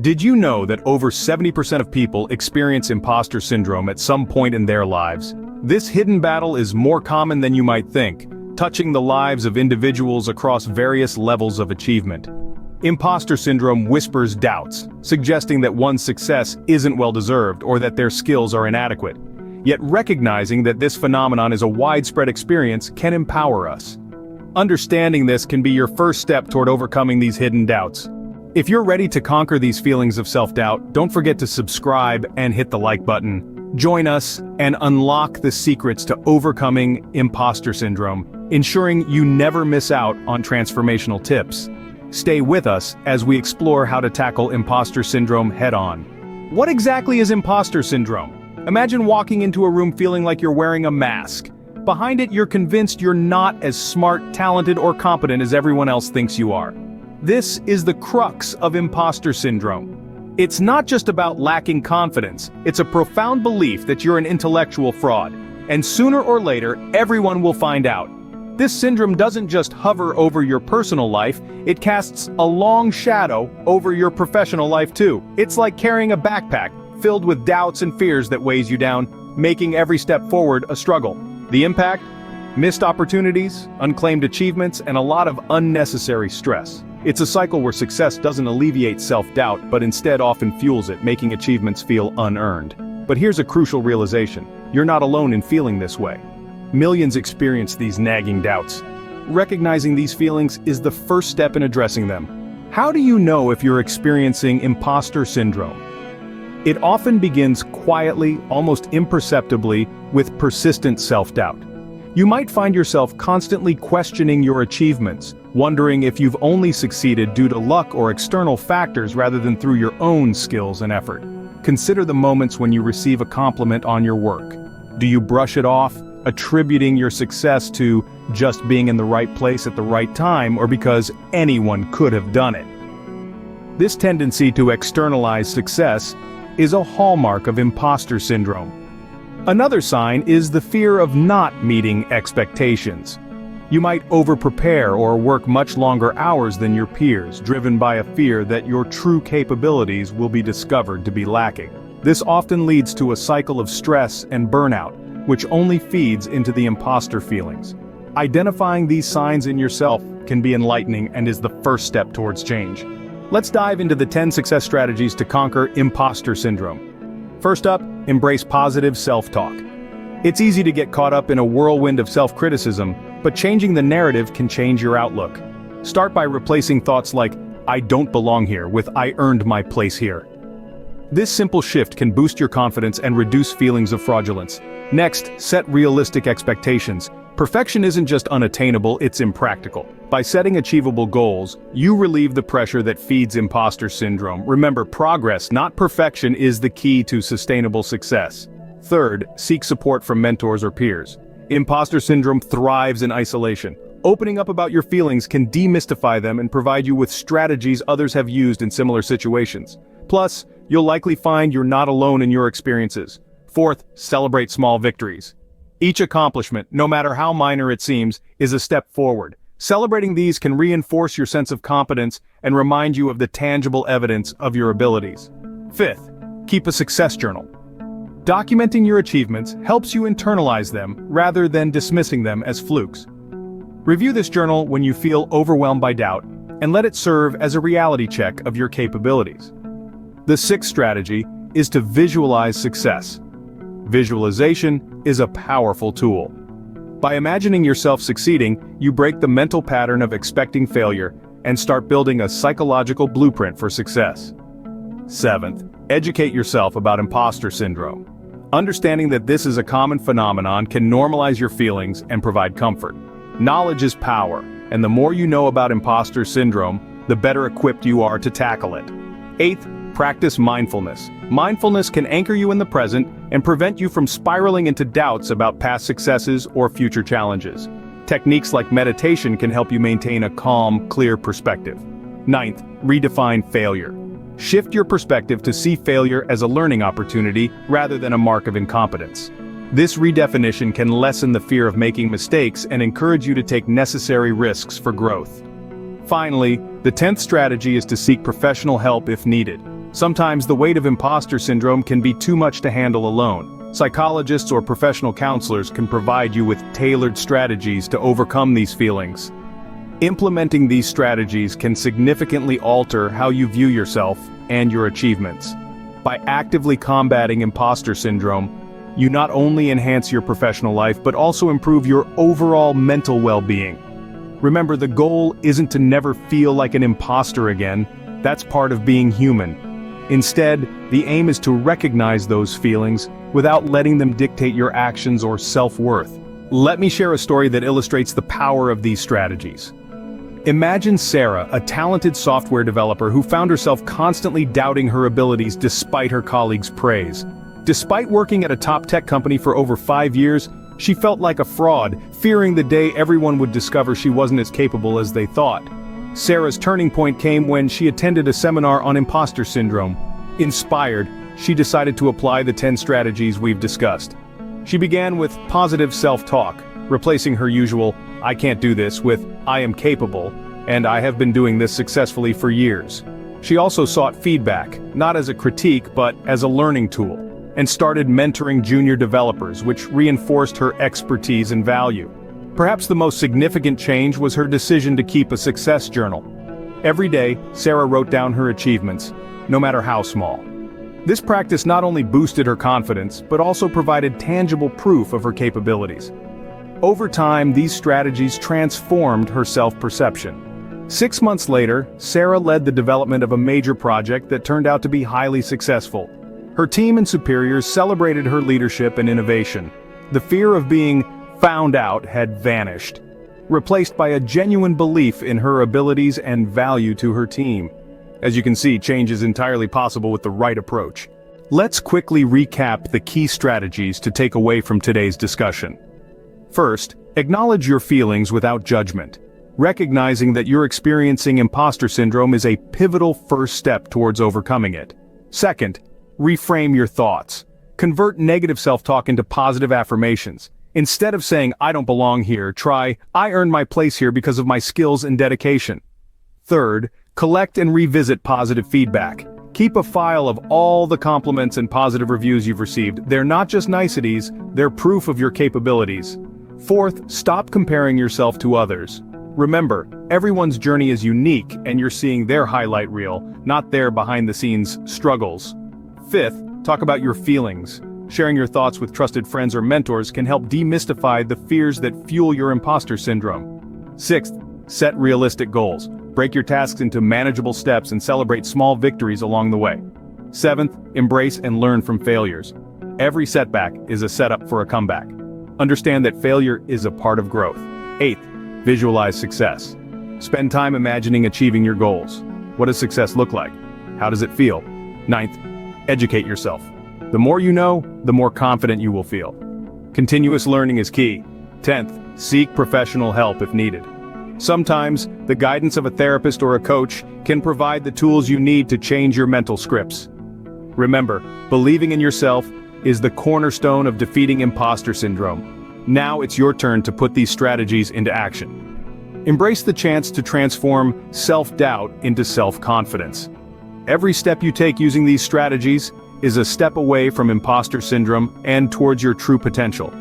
Did you know that over 70% of people experience imposter syndrome at some point in their lives? This hidden battle is more common than you might think, touching the lives of individuals across various levels of achievement. Imposter syndrome whispers doubts, suggesting that one's success isn't well-deserved or that their skills are inadequate. Yet recognizing that this phenomenon is a widespread experience can empower us. Understanding this can be your first step toward overcoming these hidden doubts. If you're ready to conquer these feelings of self-doubt, don't forget to subscribe and hit the like button. Join us and unlock the secrets to overcoming imposter syndrome, ensuring you never miss out on transformational tips. Stay with us as we explore how to tackle imposter syndrome head-on. What exactly is imposter syndrome? Imagine walking into a room feeling like you're wearing a mask. Behind it, you're convinced you're not as smart, talented, or competent as everyone else thinks you are. This is the crux of imposter syndrome. It's not just about lacking confidence, it's a profound belief that you're an intellectual fraud. And sooner or later, everyone will find out. This syndrome doesn't just hover over your personal life, it casts a long shadow over your professional life too. It's like carrying a backpack filled with doubts and fears that weighs you down, making every step forward a struggle. The impact? Missed opportunities, unclaimed achievements, and a lot of unnecessary stress. It's a cycle where success doesn't alleviate self-doubt, but instead often fuels it, making achievements feel unearned. But here's a crucial realization. You're not alone in feeling this way. Millions experience these nagging doubts. Recognizing these feelings is the first step in addressing them. How do you know if you're experiencing imposter syndrome? It often begins quietly, almost imperceptibly, with persistent self-doubt. You might find yourself constantly questioning your achievements, wondering if you've only succeeded due to luck or external factors rather than through your own skills and effort. Consider the moments when you receive a compliment on your work. Do you brush it off, attributing your success to just being in the right place at the right time, or because anyone could have done it? This tendency to externalize success is a hallmark of imposter syndrome. Another sign is the fear of not meeting expectations. You might over-prepare or work much longer hours than your peers, driven by a fear that your true capabilities will be discovered to be lacking. This often leads to a cycle of stress and burnout, which only feeds into the imposter feelings. Identifying these signs in yourself can be enlightening and is the first step towards change. Let's dive into the 10 success strategies to conquer imposter syndrome. First up, embrace positive self-talk. It's easy to get caught up in a whirlwind of self-criticism, but changing the narrative can change your outlook. Start by replacing thoughts like, "I don't belong here," with "I earned my place here." This simple shift can boost your confidence and reduce feelings of fraudulence. Next, set realistic expectations. Perfection isn't just unattainable, it's impractical. By setting achievable goals, you relieve the pressure that feeds imposter syndrome. Remember, progress, not perfection, is the key to sustainable success. Third, seek support from mentors or peers. Imposter syndrome thrives in isolation. Opening up about your feelings can demystify them and provide you with strategies others have used in similar situations. Plus, you'll likely find you're not alone in your experiences. Fourth, celebrate small victories. Each accomplishment, no matter how minor it seems, is a step forward. Celebrating these can reinforce your sense of competence and remind you of the tangible evidence of your abilities. Fifth, keep a success journal. Documenting your achievements helps you internalize them rather than dismissing them as flukes. Review this journal when you feel overwhelmed by doubt, and let it serve as a reality check of your capabilities. The sixth strategy is to visualize success. Visualization is a powerful tool. By imagining yourself succeeding, you break the mental pattern of expecting failure and start building a psychological blueprint for success. Seventh, educate yourself about imposter syndrome. Understanding that this is a common phenomenon can normalize your feelings and provide comfort. Knowledge is power, and the more you know about imposter syndrome, the better equipped you are to tackle it. Eighth, practice mindfulness. Mindfulness can anchor you in the present and prevent you from spiraling into doubts about past successes or future challenges. Techniques like meditation can help you maintain a calm, clear perspective. Ninth, redefine failure. Shift your perspective to see failure as a learning opportunity rather than a mark of incompetence. This redefinition can lessen the fear of making mistakes and encourage you to take necessary risks for growth. Finally, the 10th strategy is to seek professional help if needed. Sometimes the weight of imposter syndrome can be too much to handle alone. Psychologists or professional counselors can provide you with tailored strategies to overcome these feelings. Implementing these strategies can significantly alter how you view yourself and your achievements. By actively combating imposter syndrome, you not only enhance your professional life but also improve your overall mental well-being. Remember, the goal isn't to never feel like an imposter again. That's part of being human. Instead, the aim is to recognize those feelings without letting them dictate your actions or self-worth. Let me share a story that illustrates the power of these strategies. Imagine Sarah, a talented software developer who found herself constantly doubting her abilities despite her colleagues' praise. Despite working at a top tech company for over 5 years, she felt like a fraud, fearing the day everyone would discover she wasn't as capable as they thought. Sarah's turning point came when she attended a seminar on imposter syndrome. Inspired, she decided to apply the 10 strategies we've discussed. She began with positive self-talk, replacing her usual "I can't do this" with "I am capable, and I have been doing this successfully for years." She also sought feedback, not as a critique but as a learning tool, and started mentoring junior developers, which reinforced her expertise and value. Perhaps the most significant change was her decision to keep a success journal. Every day, Sarah wrote down her achievements, no matter how small. This practice not only boosted her confidence, but also provided tangible proof of her capabilities. Over time, these strategies transformed her self-perception. 6 months later, Sarah led the development of a major project that turned out to be highly successful. Her team and superiors celebrated her leadership and innovation. The fear of being found out had vanished, replaced by a genuine belief in her abilities and value to her team. As you can see, change is entirely possible with the right approach. Let's quickly recap the key strategies to take away from today's discussion. First, acknowledge your feelings without judgment. Recognizing that you're experiencing imposter syndrome is a pivotal first step towards overcoming it. Second, reframe your thoughts. Convert negative self-talk into positive affirmations. Instead of saying, "I don't belong here," try, "I earned my place here because of my skills and dedication." Third, collect and revisit positive feedback. Keep a file of all the compliments and positive reviews you've received. They're not just niceties, they're proof of your capabilities. Fourth, stop comparing yourself to others. Remember, everyone's journey is unique and you're seeing their highlight reel, not their behind-the-scenes struggles. Fifth, talk about your feelings. Sharing your thoughts with trusted friends or mentors can help demystify the fears that fuel your imposter syndrome. Sixth, set realistic goals. Break your tasks into manageable steps and celebrate small victories along the way. Seventh, embrace and learn from failures. Every setback is a setup for a comeback. Understand that failure is a part of growth. Eighth, visualize success. Spend time imagining achieving your goals. What does success look like? How does it feel? Ninth, educate yourself. The more you know, the more confident you will feel. Continuous learning is key. 10th, seek professional help if needed. Sometimes, the guidance of a therapist or a coach can provide the tools you need to change your mental scripts. Remember, believing in yourself is the cornerstone of defeating imposter syndrome. Now it's your turn to put these strategies into action. Embrace the chance to transform self-doubt into self-confidence. Every step you take using these strategies is a step away from imposter syndrome and towards your true potential.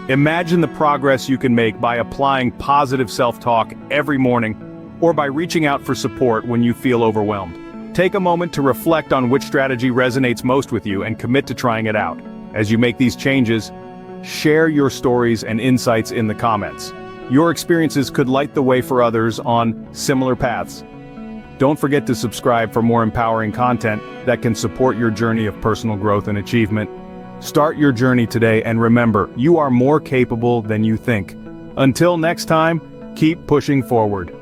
Imagine the progress you can make by applying positive self-talk every morning, or by reaching out for support when you feel overwhelmed. Take a moment to reflect on which strategy resonates most with you and commit to trying it out. As you make these changes, share your stories and insights in the comments. Your experiences could light the way for others on similar paths. Don't forget to subscribe for more empowering content that can support your journey of personal growth and achievement. Start your journey today and remember, you are more capable than you think. Until next time, keep pushing forward.